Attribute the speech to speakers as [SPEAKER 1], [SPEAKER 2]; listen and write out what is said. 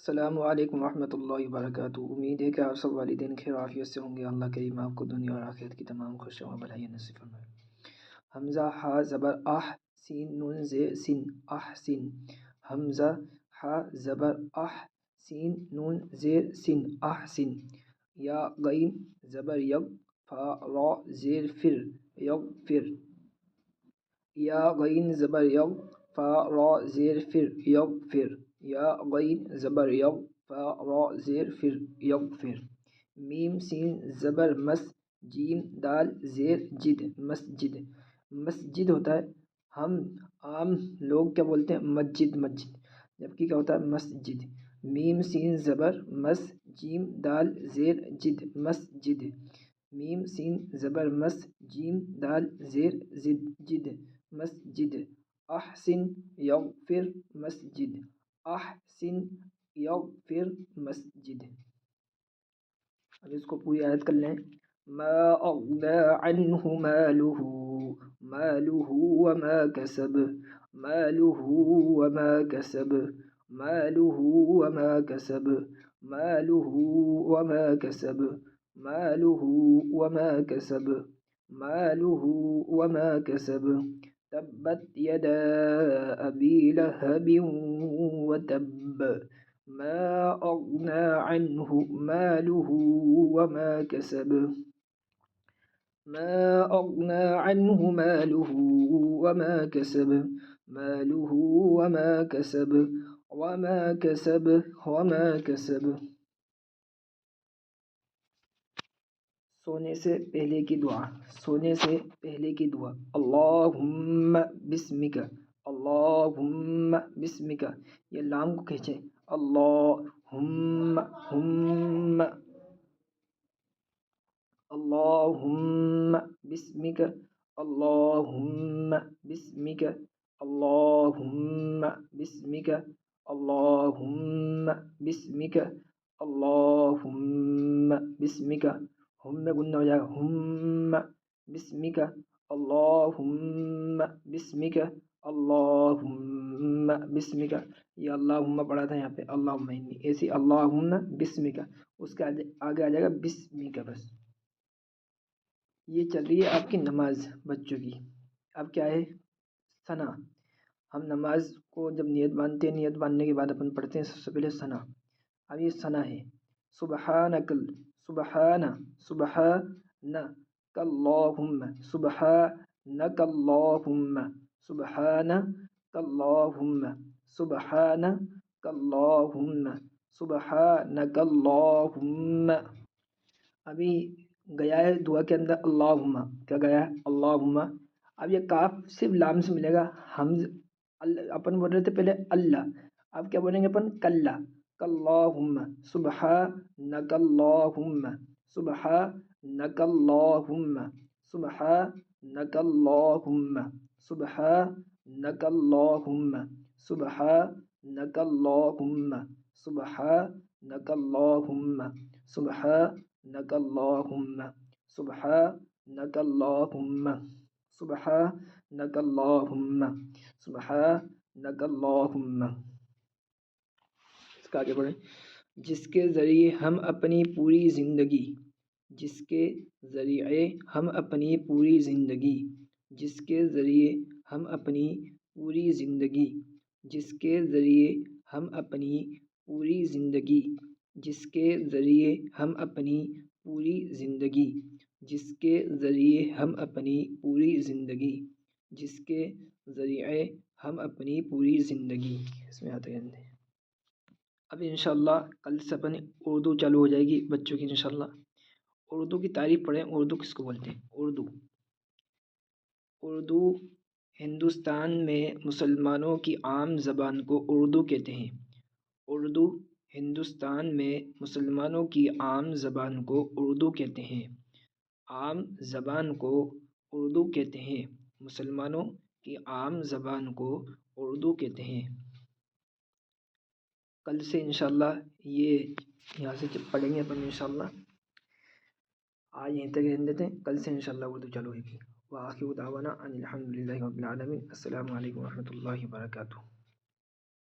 [SPEAKER 1] السلام علیکم ورحمۃ اللہ وبرکاتہ۔ امید ہے کہ آپ سب والدین خیر عافیت سے ہوں گے۔ اللہ کریم آپ کو دنیا اور آخرت کی تمام خوشیوں اور بھلائیاں نصیب فرمائے۔ حمزہ ہا زبر اح، سین نون زیر سن، احسن۔ حمزہ ہا زبر اح، سین نون زیر سن، احسن۔ یا غین زبر یغ، فا را زیر فر، یغفر۔ یا غین زبر یغ، فا را زیر فر، یغفر۔ یا غین زبر یغ، فا را زیر فر، یغفر۔ میم سین زبر مس، جیم دال زیر جد، مسجد۔ مسجد ہوتا ہے، ہم عام لوگ کیا بولتے ہیں؟ مسجد، مسجد، جبکہ کیا ہوتا ہے؟ مسجد۔ میم سین زبر مس، جیم دال زیر جد، مسجد۔ میم سین زبر مس، جیم دال زیر زد، جد، مسجد۔ احسن یغفر، مسجد۔ احسن یغفر، مسجد۔ اب اس کو پوری آیت کر لیں۔ ما اغنى عنه ماله، ماله وما كسب، ماله وما كسب، ماله وما كسب، ماله وما كسب، ماله وما كسب، ماله وما كسب۔ تبت يدا أبي لهب وتب، ما أغنى عنه ماله وما كسب، ما أغنى عنه ماله وما كسب، ماله وما كسب، وما كسب، وما كسب۔ سونے سے پہلے کی دعا، سونے سے پہلے کی دعا۔ اللہم بسمک، اللہم بسمک، یہ لام کو کھینچیں۔ اللہم، ہم، اللہم بسمک، اللہم بسمک، اللہم بسمک، اللہم بسمک، اللہم بسمک۔ ہم میں گنہ ہو جائے گا، ہم بسمک، اللہم بسمک، اللہم بسمک۔ یہ اللہم پڑھا تھا یہاں پہ، اللہم انی، ایسی اللہم بسمک، اس کے آگے آ جائے گا بسمک بس۔ یہ چل رہی ہے آپ کی نماز بچوں کی۔ اب کیا ہے؟ ثنا۔ ہم نماز کو جب نیت باندھتے ہیں، نیت باندھنے کے بعد اپن پڑھتے ہیں سب سے پہلے ثنا۔ اب یہ ثنا ہے۔ سبحانک، سبحان، سبحانک اللہم، سبحانک اللہم، سبحانک اللہم، سبحانک اللہم، سبحانک اللہم۔ ابھی گیا ہے دعا کے اندر اللہم، کیا گیا ہے؟ اللہم۔ اب یہ کاف صرف لام سے ملے گا۔ ہم اپن بول رہے تھے پہلے اللہ، اب کیا بولیں گے اپن؟ کلا، کاللہم، سبحانک اللہم، سبحانک اللہم، سبحانک اللہم، سبحانک اللہم، سبحانک اللہم، سبحانک اللہم، سبحانک اللہم، سبحانک اللہم، سبحانک اللہم، سبحانک اللہم۔ اس کا آگے بڑھیں۔ جس کے ذریعے ہم اپنی پوری زندگی، جس کے ذریعے ہم اپنی پوری زندگی، جس کے ذریعے ہم اپنی پوری زندگی، جس کے ذریعے ہم اپنی پوری زندگی، جس کے ذریعے ہم اپنی پوری زندگی، جس کے ذریعے ہم اپنی پوری زندگی، جس کے ذریعے ہم اپنی پوری زندگی۔ اس میں آتے ہیں۔ اب انشاءاللہ کل سے اپنی اردو چالو ہو جائے گی بچوں کی انشاءاللہ۔ اردو کی تعریف پڑھیں۔ اردو کس کو بولتے ہیں؟ اردو، اردو ہندوستان میں مسلمانوں کی عام زبان کو اردو کہتے ہیں۔ اردو ہندوستان میں مسلمانوں کی عام زبان کو اردو کہتے ہیں۔ عام زبان کو اردو کہتے ہیں، مسلمانوں کی عام زبان کو اردو کہتے ہیں۔ کل سے انشاءاللہ یہ یہاں سے پڑھیں گے اپن انشاءاللہ۔ آج یہیں تک رہنے دیتے ہیں، کل سے انشاءاللہ اردو چالو ہوگی۔ وآخر دعوانا ان الحمد للہ رب العالمین۔ السلام علیکم ورحمۃ اللہ وبرکاتہ۔